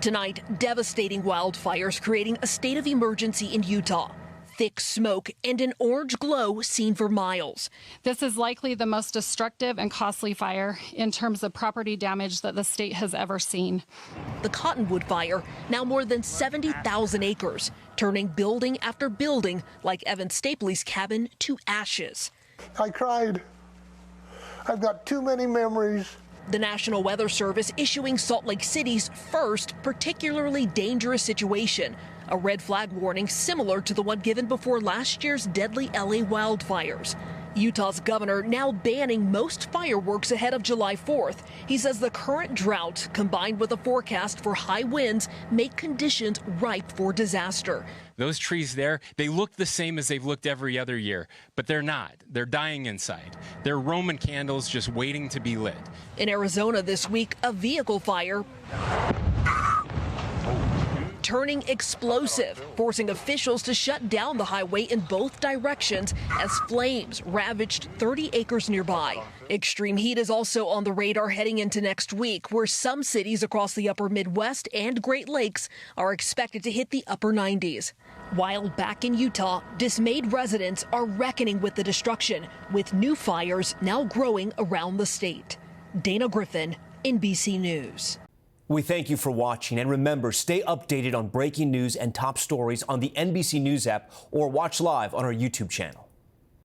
Tonight, devastating wildfires creating a state of emergency in Utah. Thick smoke and an orange glow seen for miles. This is likely the most destructive and costly fire in terms of property damage that the state has ever seen. The Cottonwood fire, now more than 70,000 acres, turning building after building like Evan Stapley's cabin to ashes. I cried. I've got too many memories. The National Weather Service issuing Salt Lake City's first particularly dangerous situation, a red flag warning similar to the one given before last year's deadly LA wildfires. Utah's governor now banning most fireworks ahead of July 4th. He says the current drought, combined with a forecast for high winds, make conditions ripe for disaster. Those trees there, they look the same as they've looked every other year, but they're not. They're dying inside. They're Roman candles just waiting to be lit. In Arizona this week, a vehicle fire turning explosive, forcing officials to shut down the highway in both directions as flames ravaged 30 acres nearby. Extreme heat is also on the radar heading into next week, where some cities across the upper Midwest and Great Lakes are expected to hit the upper 90s. While back in Utah, dismayed residents are reckoning with the destruction, with new fires now growing around the state. Dana Griffin, NBC News. We thank you for watching, and remember, stay updated on breaking news and top stories on the NBC News app or watch live on our YouTube channel.